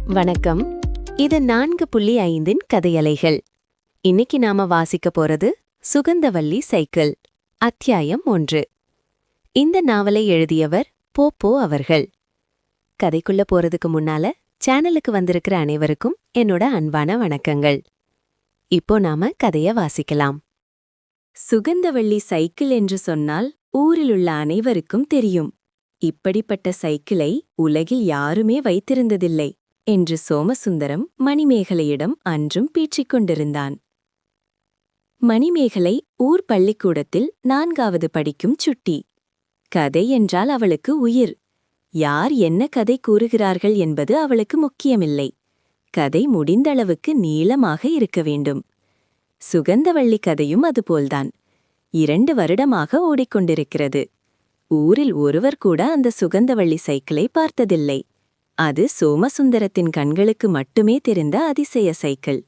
வணக்கம். இது 4.5 கதையலைகள். இன்னைக்கு நாம வாசிக்க போறது சுகந்தவல்லி சைக்கிள், அத்தியாயம் 1. இந்த நாவலை எழுதியவர் போப்போ அவர்கள். கதைக்குள்ள போறதுக்கு முன்னால சேனலுக்கு வந்திருக்கிற அனைவருக்கும் என்னோட அன்பான வணக்கங்கள். இப்போ நாம கதைய வாசிக்கலாம். சுகந்தவல்லி சைக்கிள் என்று சொன்னால் ஊரிலுள்ள அனைவருக்கும் தெரியும். இப்படிப்பட்ட சைக்கிளை உலகில் யாருமே வைத்திருந்ததில்லை என்று சோமசுந்தரம் மணிமேகலையிடம் அன்றும் பீற்றிக் கொண்டிருந்தான். மணிமேகலை ஊர் பள்ளிக்கூடத்தில் 4வது படிக்கும் சுட்டி. கதை என்றால் அவளுக்கு உயிர். யார் என்ன கதை கூறுகிறார்கள் என்பது அவளுக்கு முக்கியமில்லை. கதை முடிந்தளவுக்கு நீளமாக இருக்க வேண்டும். சுகந்தவல்லி கதையும் அதுபோல்தான். 2 வருடமாக ஓடிக்கொண்டிருக்கிறது. ஊரில் ஒருவர் கூட அந்த சுகந்தவல்லி சைக்கிளை பார்த்ததில்லை. அது சோமசுந்தரத்தின் கண்களுக்கு மட்டுமே தெரிந்த அதிசய சைக்கிள்.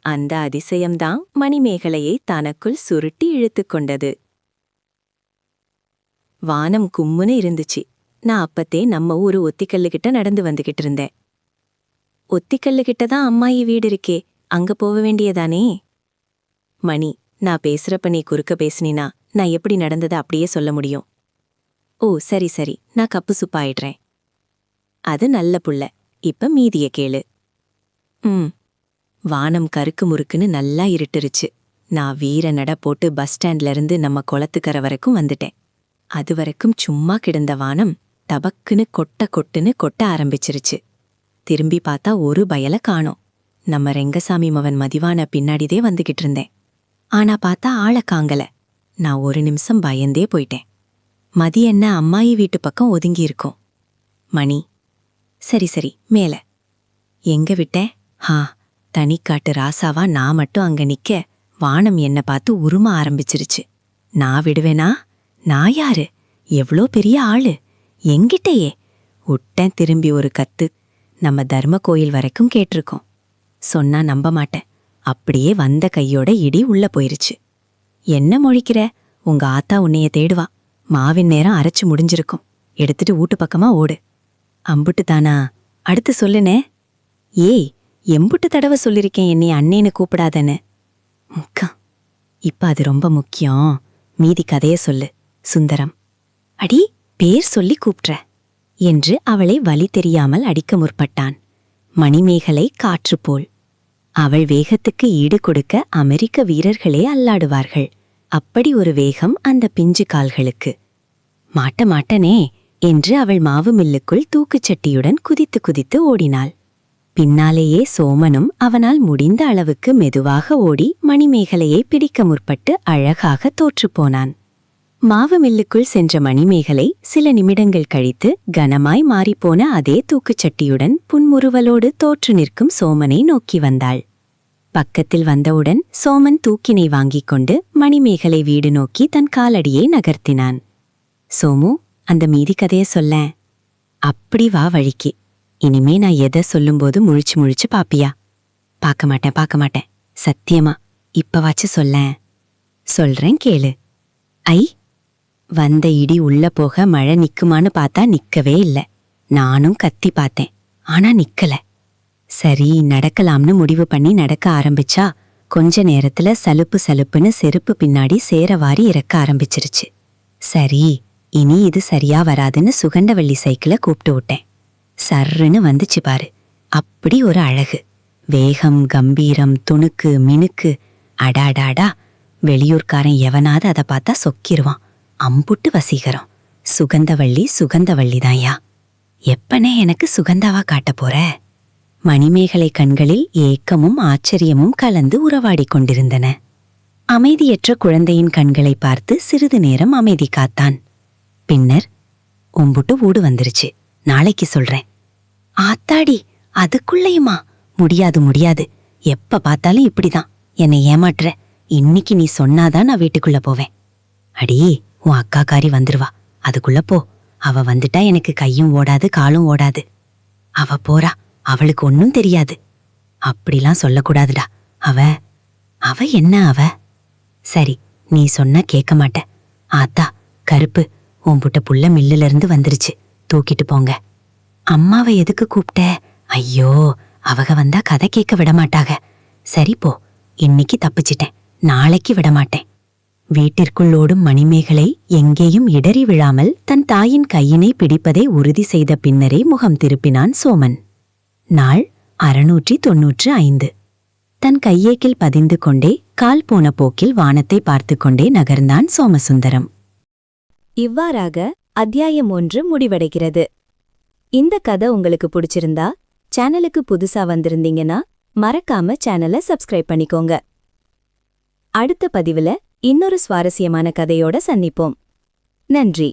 அந்த அதிசயம்தான் மணிமேகலையை தனக்குள் சுருட்டி இழுத்துக் கொண்டது. வானம் கும்முன்னு இருந்துச்சு. நான் அப்பத்தே நம்ம ஊரு ஒத்திக்கல்லுகிட்ட நடந்து வந்துகிட்டு இருந்தேன். ஒத்திக்கல்லுகிட்ட தான் அம்மாயி வீடு இருக்கே, அங்க போக வேண்டியதானே? மணி, நான் பேசுறப்ப நீ குறுக்க பேசினா நான் எப்படி நடந்ததை அப்படியே சொல்ல முடியும்? ஓ சரி சரி, நான் கப்பு சுப்பாயிடுறேன். அது நல்ல புள்ள. இப்ப மீதிய கேளு. வானம் கருக்கு முறுக்குன்னு நல்லா இருட்டுருச்சு. நான் வீர நட போட்டு பஸ் ஸ்டாண்ட்ல இருந்து நம்ம குளத்துக்கரை வரைக்கும் வந்துட்டேன். அது வரைக்கும் சும்மா கிடந்த வானம் தபக்குன்னு கொட்டுன்னு கொட்ட ஆரம்பிச்சிருச்சு. திரும்பி பார்த்தா ஒரு பயல காணோம். நம்ம ரெங்கசாமி மவன் மதிவான பின்னாடிதே வந்துகிட்டு இருந்தேன். ஆனா பார்த்தா ஆள காங்கல. நான் ஒரு நிமிஷம் பயந்தே போயிட்டேன். மதி என்ன அம்மாயி வீட்டு பக்கம் ஒதுங்கி இருக்கும். மணி, சரி சரி, மேல எங்க விட்டேன்? தனிக்காட்டு ராசாவா நான் மட்டும் அங்க நிக்க வானம் என்ன பார்த்து உரும ஆரம்பிச்சிருச்சு. நான் விடுவேனா? நான் யாரு? எவ்ளோ பெரிய ஆளு! எங்கிட்டயே உட்டேன். திரும்பி ஒரு கத்து நம்ம தர்ம கோயில் வரைக்கும் கேட்டிருக்கோம். சொன்னா நம்ப மாட்டேன். அப்படியே வந்த கையோட இடி உள்ள போயிருச்சு. என்ன மொழிக்கிற? உங்க ஆத்தா உன்னைய தேடுவா. மாவின் நேரம் அரைச்சு முடிஞ்சிருக்கும். எடுத்துட்டு வீட்டு பக்கமா ஓடு. அம்புட்டு தானா? அடுத்து சொல்லுனே. ஏய், எம்புட்டு தடவை சொல்லிருக்கேன் என்னை அண்ணேன்னு கூப்பிடாதன்னு. இப்ப அது ரொம்ப முக்கியம். மீதி கதைய சொல்லு. சுந்தரம், அடி பேர் சொல்லி கூப்பிட்ற என்று அவளை வழி தெரியாமல் அடிக்க முற்பட்டான். மணிமேகலை காற்று போல். அவள் வேகத்துக்கு ஈடு கொடுக்க அமெரிக்க வீரர்களே அல்லாடுவார்கள். அப்படி ஒரு வேகம் அந்த பிஞ்சு கால்களுக்கு. மாட்டனே என்று அவள் மாவு மில்லுக்குள் தூக்குச்சட்டியுடன் குதித்து குதித்து ஓடினாள். பின்னாலேயே சோமனும் அவனால் முடிந்த அளவுக்கு மெதுவாக ஓடி மணிமேகலையை பிடிக்க முற்பட்டு அழகாக தோற்றுப்போனான். மாவு மில்லுக்குள் சென்ற மணிமேகலை சில நிமிடங்கள் கழித்து கனமாய் மாறிப்போன அதே தூக்குச்சட்டியுடன் புன்முறுவலோடு தோற்று நிற்கும் சோமனை நோக்கி வந்தாள். பக்கத்தில் வந்தவுடன் சோமன் தூக்கினை வாங்கிக் கொண்டு மணிமேகலை வீடு நோக்கி தன் காலடியை நகர்த்தினான். சோமு, அந்த மீதி கதைய சொல்லேன். அப்படி வா வழிக்கு. இனிமே நான் எதை சொல்லும்போது முழிச்சு முழிச்சு பாப்பியா? பார்க்க மாட்டேன் சத்தியமா. இப்பவாச்சு சொல்லேன். சொல்றேன் கேளு. ஐ, வந்த இடி உள்ள போக மழை நிக்குமான்னு பார்த்தா நிக்கவே இல்ல. நானும் கத்தி பார்த்தேன், ஆனா நிக்கல. சரி நடக்கலாம்னு முடிவு பண்ணி நடக்க ஆரம்பிச்சா கொஞ்ச நேரத்துல சலுப்புன்னு செருப்பு பின்னாடி சேரவாரி இறக்க ஆரம்பிச்சிருச்சு. சரி, இனி இது சரியா வராதுன்னு சுகந்தவல்லி சைக்கிளை கூப்பிட்டு விட்டேன். சர்ருன்னு வந்துச்சு பாரு. அப்படி ஒரு அழகு, வேகம், கம்பீரம், துணுக்கு, மினுக்கு. அடாடாடா, வெளியூர்காரன் எவனாவது அதை பார்த்தா சொக்கிருவான். அம்புட்டு வசீகரம். சுகந்தவல்லி தான்யா. எப்பனே எனக்கு சுகந்தாவா காட்ட போற? மணிமேகலை கண்களில் ஏக்கமும் ஆச்சரியமும் கலந்து உறவாடிக் கொண்டிருந்தன. அமைதியற்ற குழந்தையின் கண்களை பார்த்து சிறிது நேரம் அமைதி காத்தான். பின்னர், உம்புட்டு ஊடு வந்துருச்சு, நாளைக்கு சொல்றேன். ஆத்தாடி, அதுக்குள்ளையுமா? முடியாது. எப்ப பார்த்தாலும் இப்படிதான் என்னை ஏமாற்ற. இன்னைக்கு நீ சொன்னாதான் நான் வீட்டுக்குள்ள போவேன். அடி, உன் அக்காக்காரி வந்துருவா, அதுக்குள்ள போ. அவ வந்துட்டா எனக்கு கையும் ஓடாது காலும் ஓடாது. அவ போறா, அவளுக்கு ஒன்னும் தெரியாது. அப்படிலாம் சொல்லக்கூடாதுடா. அவ என்ன அவ? சரி, நீ சொன்னா கேட்க மாட்ட. ஆத்தா, கருப்பு, உன்புட்ட புள்ள மில்லுல இருந்து வந்துருச்சு, தூக்கிட்டு போங்க. அம்மாவை எதுக்கு கூப்பிட்ட? ஐயோ, அவங்க வந்தா கதை கேட்க விடமாட்டாக. சரி போ, இன்னைக்கு தப்பிச்சிட்டேன், நாளைக்கு விடமாட்டேன். வீட்டிற்குள் ஓடும் மணிமேகலை எங்கேயும் இடறி விழாமல் தன் தாயின் கையினை பிடிப்பதை உறுதி செய்த பின்னரே முகம் திருப்பினான் சோமன். நாள் 695. தன் கையேக்கில் பதிந்து கொண்டே கால் போன போக்கில் வானத்தை பார்த்து கொண்டே நகர்ந்தான் சோமசுந்தரம். இவ்வாறாக அத்தியாயம் 1 முடிவடைகிறது. இந்த கதை உங்களுக்கு பிடிச்சிருந்தா, சேனலுக்கு புதுசா வந்திருந்தீங்கன்னா மறக்காம சேனலை சப்ஸ்கிரைப் பண்ணிக்கோங்க. அடுத்த பதிவுல இன்னொரு சுவாரஸ்யமான கதையோட சந்திப்போம். நன்றி.